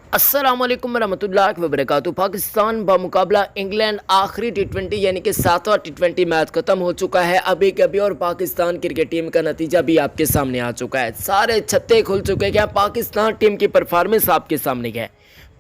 अस्सलाम वालेकुम रहमतुल्लाहि व बरकातुहू। पाकिस्तान बमुकाबला इंग्लैंड आखिरी टी20 यानी कि 7वां टी20 मैच खत्म हो चुका है अभी कभी, और पाकिस्तान क्रिकेट टीम का नतीजा भी आपके सामने आ चुका है। सारे छत्ते खुल चुके हैं। पाकिस्तान टीम की परफॉर्मेंस आपके सामने है।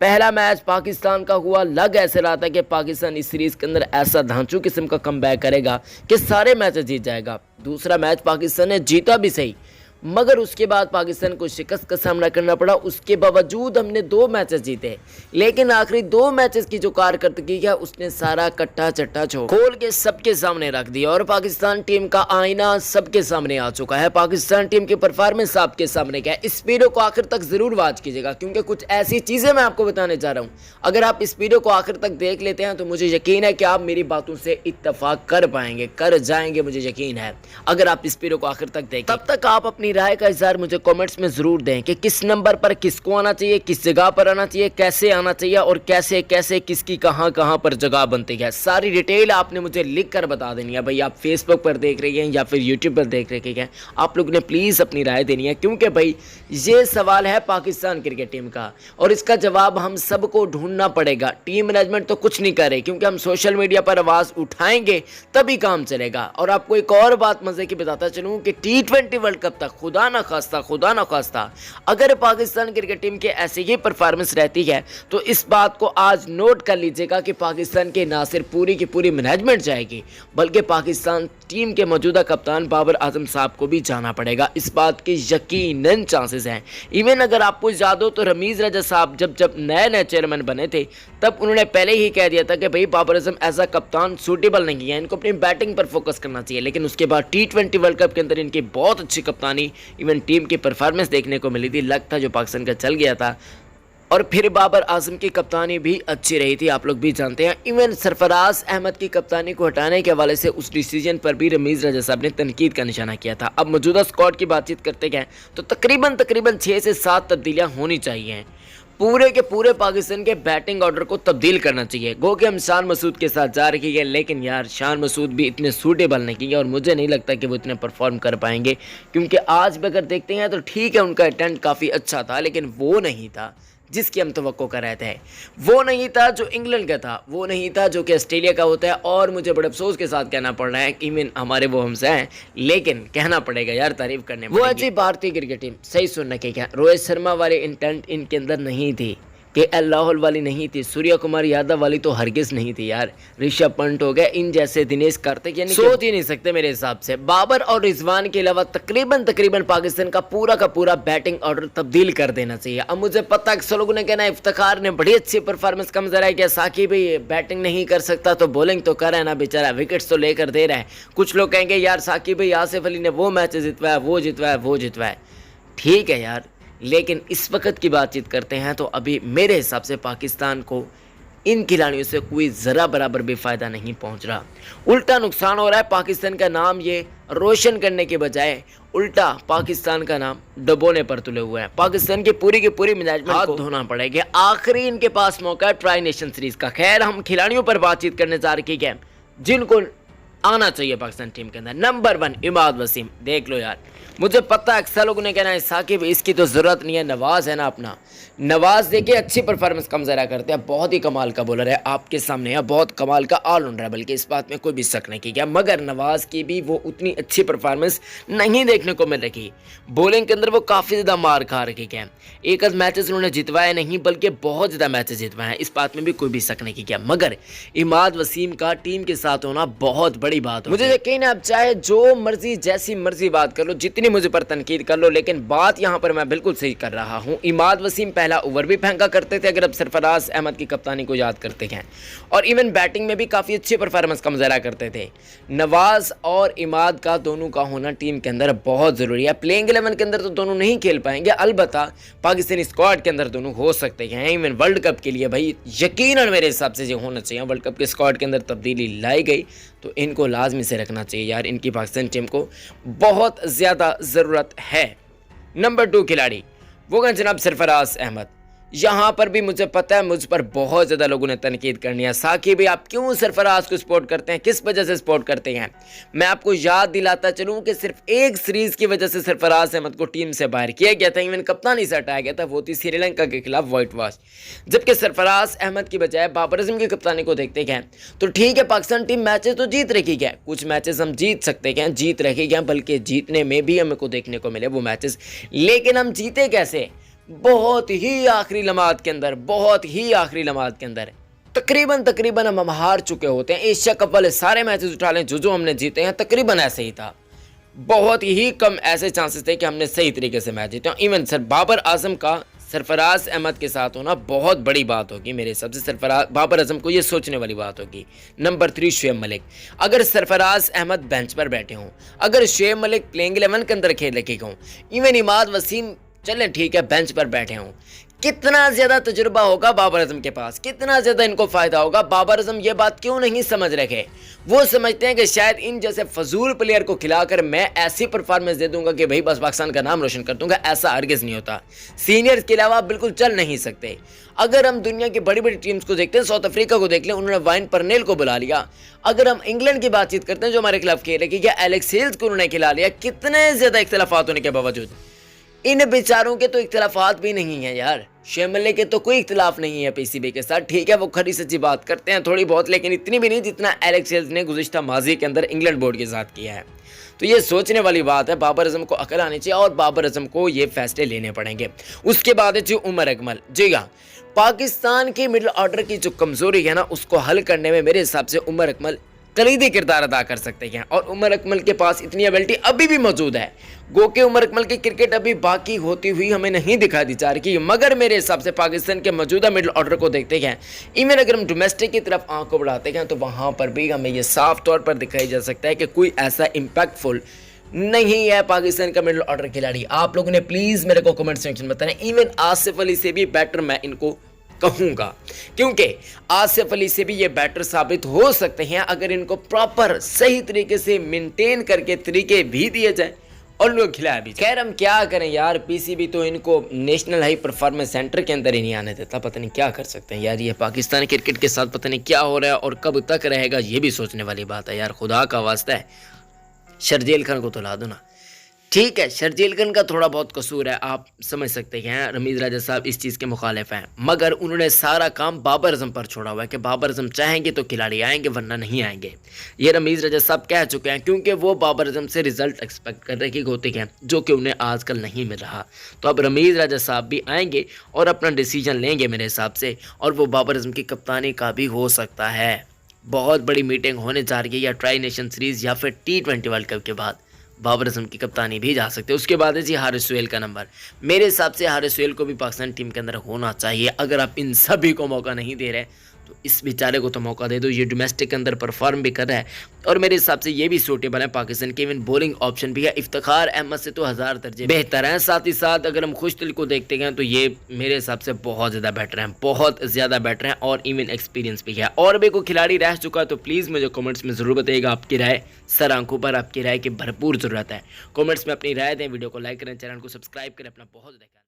पहला मैच पाकिस्तान का हुआ, लग ऐसे रहा था कि पाकिस्तान इस सीरीज के अंदर ऐसा धांसू किस्म का कमबैक करेगा कि सारे मैच जीत जाएगा। दूसरा मैच पाकिस्तान ने जीता भी सही, मगर उसके बाद पाकिस्तान को शिकस्त का सामना करना पड़ा। उसके बावजूद हमने 2 मैचेस जीते, लेकिन आखिरी 2 मैचेस की जो कारकर्दगी है उसने सारा कट्टा चट्टा खोल के सबके सामने रख दिया, और पाकिस्तान टीम का आईना सबके सामने आ चुका है। पाकिस्तान टीम की परफॉर्मेंस आपके सामने क्या है। इस वीडियो को आखिर तक जरूर वॉच कीजिएगा, क्योंकि कुछ ऐसी चीजें मैं आपको बताने जा रहा हूँ। अगर आप इस वीडियो को आखिर तक देख लेते हैं तो मुझे यकीन है कि आप मेरी बातों से इत्तेफाक कर पाएंगे, कर जाएंगे, मुझे यकीन है। अगर आप इस वीडियो को आखिर तक देखें, तब तक आप अपनी राय का इज़हार मुझे कमेंट्स में जरूर दें कि किस नंबर पर किसको आना चाहिए, किस जगह पर आना चाहिए, कैसे आना चाहिए, और कैसे कैसे किसकी कहां कहां पर जगह बनती है। सारी डिटेल आपने मुझे लिख कर बता देनी है। भाई आप फेसबुक पर देख रहे हैं या फिर यूट्यूब पर देख रहे हैं, आप लोग ने प्लीज़ अपनी राय देनी है, क्योंकि भाई ये सवाल है पाकिस्तान क्रिकेट टीम का और इसका जवाब हम सबको ढूंढना पड़ेगा। टीम मैनेजमेंट तो कुछ नहीं करे, क्योंकि हम सोशल मीडिया पर आवाज़ उठाएंगे तभी काम चलेगा। और आपको एक और बात मजे की बताता चलूँ कि T20 वर्ल्ड कप तक खुदा ना खास्ता अगर पाकिस्तान क्रिकेट टीम के ऐसे ही परफॉर्मेंस रहती है तो इस बात को आज नोट कर लीजिएगा कि पाकिस्तान के ना सिर्फ पूरी की पूरी मैनेजमेंट जाएगी, बल्कि पाकिस्तान टीम के मौजूदा कप्तान बाबर आजम साहब को भी जाना पड़ेगा। इस बात के यकीनन चांसेस हैं। इवन अगर आपको याद हो तो रमीज़ रजा साहब जब नए चेयरमैन बने थे, तब उन्होंने पहले ही कह दिया था कि भाई बाबर आजम एज अ कप्तान सूटेबल नहीं है, इनको अपनी बैटिंग पर फोकस करना चाहिए। लेकिन उसके बाद T20 वर्ल्ड कप के अंदर इनकी बहुत अच्छी कप्तानी, इवन टीम की परफॉर्मेंस देखने को मिली थी। लक था जो पाकिस्तान का चल गया था, और फिर बाबर आजम की कप्तानी भी अच्छी रही थी, आप लोग भी जानते हैं। इवन सरफराज अहमद की कप्तानी को हटाने के हवाले से उस डिसीजन पर भी रमीज़ रजा साहब ने तनकीद का निशाना किया था। अब मौजूदा स्क्वाड की बातचीत करते गए तो तकरीबन 6 से 7 तब्दीलियां होनी चाहिए। पूरे के पूरे पाकिस्तान के बैटिंग ऑर्डर को तब्दील करना चाहिए। गो कि हम शान मसूद के साथ जा रही है, लेकिन यार शान मसूद भी इतने सूटेबल नहीं है, और मुझे नहीं लगता कि वो इतने परफॉर्म कर पाएंगे। क्योंकि आज भी अगर देखते हैं तो ठीक है, उनका अटेम्प्ट काफ़ी अच्छा था, लेकिन वो नहीं था जिसकी हम तवक्को कर रहे थे। वो नहीं था जो इंग्लैंड का था, वो नहीं था जो कि ऑस्ट्रेलिया का होता है। और मुझे बड़े अफसोस के साथ कहना पड़ रहा है कि इवन हमारे वो हमसे हैं, लेकिन कहना पड़ेगा यार, तारीफ करने वो अच्छी भारतीय क्रिकेट टीम सही सुनने के क्या, रोहित शर्मा वाले इंटेंट इनके अंदर नहीं थी, KL राहुल वाली नहीं थी, सूर्य कुमार यादव वाली तो हरगिज नहीं थी यार। ऋषभ पंत हो गए, इन जैसे दिनेश कार्तिक यानी सोच ही नहीं सकते मेरे हिसाब से। बाबर और रिजवान के अलावा तकरीबन पाकिस्तान का पूरा बैटिंग ऑर्डर तब्दील कर देना चाहिए। अब मुझे पता है अक्सर लोगों ने कहना इफ्तिखार ने बड़ी अच्छी परफॉर्मेंस कम जरा है क्या, साकिब भाई बैटिंग नहीं कर सकता तो बॉलिंग तो कर रहा है ना बेचारा, विकेट्स तो लेकर दे रहा है। कुछ लोग कहेंगे यार साकिब भाई आसिफ अली ने वो मैच जितवाया, वो जितवाया। ठीक है यार, लेकिन इस वक्त की बातचीत करते हैं तो अभी मेरे हिसाब से पाकिस्तान को इन खिलाड़ियों से कोई ज़रा बराबर भी फ़ायदा नहीं पहुंच रहा, उल्टा नुकसान हो रहा है। पाकिस्तान का नाम ये रोशन करने के बजाय उल्टा पाकिस्तान का नाम डबोने पर तुले हुए हैं। पाकिस्तान की पूरी मैनेजमेंट को धोना पड़ेगा। आखिरी इनके पास मौका है ट्राई नेशन सीरीज का। खैर, हम खिलाड़ियों पर बातचीत करने जा रही है जिनको आना चाहिए पाकिस्तान टीम के अंदर। नंबर 1 इमाद वसीम, देख लो यार, मुझे पता है अक्सर लोगों ने कहना है साकिब इसकी तो ज़रूरत नहीं है, नवाज़ है ना अपना। नवाज़ देखिए अच्छी परफॉर्मेंस कम ज़रा करते हैं, बहुत ही कमाल का बॉलर है, आपके सामने है, बहुत कमाल का ऑलराउंडर है, बल्कि इस बात में कोई भी शक नहीं किया। मगर नवाज़ की भी वो उतनी अच्छी परफॉर्मेंस नहीं देखने को मिल रही। बॉलिंग के अंदर वो काफ़ी ज़्यादा मार खा रही है। एक आध मैचेस उन्होंने जितवाए नहीं, बल्कि बहुत ज़्यादा मैचेस जितवाए हैं, इस बात में भी कोई भी शक नहीं किया। मगर इमाद वसीम का टीम के साथ होना बहुत बड़ी बात है। मुझे यकीन है आप चाहे जो मर्जी जैसी मर्जी बात कर लो, जितनी मुझे पर तनकीद कर लो, लेकिन बात यहाँ पर मैं बिल्कुल सही कर रहा हूँ। इमाद वसीम पहला ओवर भी फेंका करते थे, अगर अब सरफराज अहमद की कप्तानी को याद करते हैं, और इवन बैटिंग में भी काफ़ी अच्छी परफॉर्मेंस का मुजाहरा करते थे। नवाज और इमाद का दोनों का होना टीम के अंदर बहुत ज़रूरी है। प्लेइंग 11 के अंदर तो दोनों नहीं खेल पाएंगे, अलबत्ता पाकिस्तानी स्क्वाड के अंदर दोनों हो सकते हैं। इवन वर्ल्ड कप के लिए भाई यकीनन मेरे हिसाब से जो होना चाहिए, वर्ल्ड कप के स्क्वाड के अंदर तब्दीली लाई गई तो इनको लाजमी से रखना चाहिए यार, इनकी पाकिस्तान टीम को बहुत ज़्यादा ज़रूरत है। नंबर 2 खिलाड़ी वो गए जनाब सरफराज अहमद। यहाँ पर भी मुझे पता है मुझ पर बहुत ज़्यादा लोगों ने तनकीद करनी है, साकिब भाई आप क्यों सरफराज को सपोर्ट करते हैं, किस वजह से सपोर्ट करते हैं। मैं आपको याद दिलाता चलूँ कि सिर्फ एक सीरीज़ की वजह से सरफराज अहमद को टीम से बाहर किया गया था, इवन कप्तानी से हटाया गया था, वो थी श्रीलंका के खिलाफ व्हाइट वॉश। जबकि सरफराज अहमद की बजाय बाबर आजम की कप्तानी को देखते गए तो ठीक है, पाकिस्तान टीम मैचेस तो जीत रखी गया, कुछ मैचेस हम जीत सकते हैं, जीत रखी गए, बल्कि जीतने में भी हमें को देखने को मिले वो मैचेस, लेकिन हम जीते कैसे, बहुत ही आखिरी लम्हात के अंदर, बहुत ही आखिरी लम्हात के अंदर। तकरीबन हम हार चुके होते हैं। एशिया कप वाले सारे मैचेस उठा लें जो हमने जीते हैं, तकरीबन ऐसे ही था। बहुत ही कम ऐसे चांसेस थे कि हमने सही तरीके से मैच जीते। इवन सर बाबर आजम का सरफराज अहमद के साथ होना बहुत बड़ी बात होगी मेरे हिसाब से। सरफराज बाबर आजम को ये सोचने वाली बात होगी। नंबर 3 शुएब मलिक, अगर सरफराज अहमद बेंच पर बैठे हों, अगर शुएब मलिक प्लेइंग 11 के अंदर खेल रखे हों, इवन इमाद वसीम चलें ठीक है बेंच पर बैठे हों, कितना ज़्यादा तजुर्बा होगा बाबर आजम के पास, कितना ज़्यादा इनको फ़ायदा होगा। बाबर आजम ये बात क्यों नहीं समझ रखे, वो समझते हैं कि शायद इन जैसे फजूल प्लेयर को खिलाकर मैं ऐसी परफॉर्मेंस दे दूंगा कि भाई बस पाकिस्तान का नाम रोशन कर दूंगा। ऐसा हरगिज़ नहीं होता, सीनियर्स के अलावा बिल्कुल चल नहीं सकते। अगर हम दुनिया की बड़ी बड़ी टीम्स को देखते हैं, साउथ अफ्रीका को देख लें, उन्होंने वाइन परनेल को बुला लिया। अगर हम इंग्लैंड की बातचीत करते हैं जो हमारे खिलाफ खेल रहे, क्या एलेक्स हेल्स को उन्होंने खिला लिया, कितने ज़्यादा इख्तलाफात होने के बावजूद। इन बेचारों के तो इख्तलाफात भी नहीं है यार, शुएब मलिक के तो कोई इख्तलाफ नहीं है पीसीबी के साथ, ठीक है वो खरी सच्ची बात करते हैं थोड़ी बहुत, लेकिन इतनी भी नहीं जितना एलेक्स हेल्स ने गुज़िश्ता माजी के अंदर इंग्लैंड बोर्ड के साथ किया है। तो ये सोचने वाली बात है, बाबर आजम को अकल आनी चाहिए और बाबर आजम को ये फैसले लेने पड़ेंगे। उसके बाद है जो उमर अकमल, जी हाँ, पाकिस्तान की मिडिल ऑर्डर की जो कमज़ोरी है ना, उसको हल करने में मेरे हिसाब से उमर अकमल कलीदी किरदार अदा कर सकते हैं। और उमर अकमल के पास इतनी एबिलिटी अभी भी मौजूद है, गो के उमर अकमल की क्रिकेट अभी बाकी होती हुई हमें नहीं दिखाई दी जा रही। मगर मेरे हिसाब से पाकिस्तान के मौजूदा मिडिल ऑर्डर को देखते हैं, इवन अगर हम डोमेस्टिक की तरफ आंख को बढ़ाते हैं तो वहाँ पर भी हमें ये साफ तौर पर दिखाई जा सकता है कि कोई ऐसा इम्पैक्टफुल नहीं है पाकिस्तान का मिडिल ऑर्डर खिलाड़ी। आप लोगों ने प्लीज़ मेरे को कमेंट सेक्शन में बताएं, इवन आसिफ अली से भी बेटर मैं इनको कहूँगा, क्योंकि आसिफ अली से भी ये बेटर साबित हो सकते हैं अगर इनको प्रॉपर सही तरीके से मेंटेन करके तरीके भी दिए जाए और लोग खिलाया भी। खैर हम क्या करें यार, पीसीबी तो इनको नेशनल हाई परफॉर्मेंस सेंटर के अंदर ही नहीं आने देता, पता नहीं क्या कर सकते हैं यार। ये पाकिस्तान क्रिकेट के साथ पता नहीं क्या हो रहा है और कब तक रहेगा, ये भी सोचने वाली बात है यार। खुदा का वास्ता है शर्जील खान को तो ला दो ना, ठीक है शर्जील खान का थोड़ा बहुत कसूर है, आप समझ सकते हैं, रमीज़ राजा साहब इस चीज़ के मुखालिफ हैं, मगर उन्होंने सारा काम बाबर आजम पर छोड़ा हुआ है कि बाबर आजम चाहेंगे तो खिलाड़ी आएंगे वरना नहीं आएंगे। ये रमीज़ राजा साहब कह चुके हैं, क्योंकि वो बाबर आजम से रिजल्ट एक्सपेक्ट कर रहे होते हैं जो कि उन्हें आजकल नहीं मिल रहा। तो अब रमीज़ राजा साहब भी आएंगे और अपना डिसीजन लेंगे मेरे हिसाब से, और वो बाबर आजम की कप्तानी का भी हो सकता है। बहुत बड़ी मीटिंग होने जा रही है, या ट्राई नेशन सीरीज़ या फिर T20 वर्ल्ड कप के बाद बाबर आजम की कप्तानी भी जा सकते हैं। उसके बाद है जी हारिस सुहेल का नंबर, मेरे हिसाब से हारिस सुहेल को भी पाकिस्तान टीम के अंदर होना चाहिए। अगर आप इन सभी को मौका नहीं दे रहे तो इस बेचारे को तो मौका दे दो, ये डोमेस्टिक के अंदर परफॉर्म भी कर रहा है और मेरे हिसाब से ये भी सूटेबल है पाकिस्तान के। इवन बॉलिंग ऑप्शन भी है, इफ्तिखार अहमद से तो 1000 दर्जे बेहतर हैं। साथ ही साथ अगर हम खुशदिल को देखते हैं तो ये मेरे हिसाब से बहुत ज़्यादा बेटर हैं, बहुत ज़्यादा बेटर हैं और इवन एक्सपीरियंस भी है। और भी कोई खिलाड़ी रह चुका है तो प्लीज़ मुझे कमेंट्स में ज़रूर बताइएगा आपकी राय, सर आंखों पर आपकी राय की भरपूर ज़रूरत है। कमेंट्स में अपनी राय दें, वीडियो को लाइक करें, चैनल को सब्सक्राइब करें, अपना बहुत ज़्यादा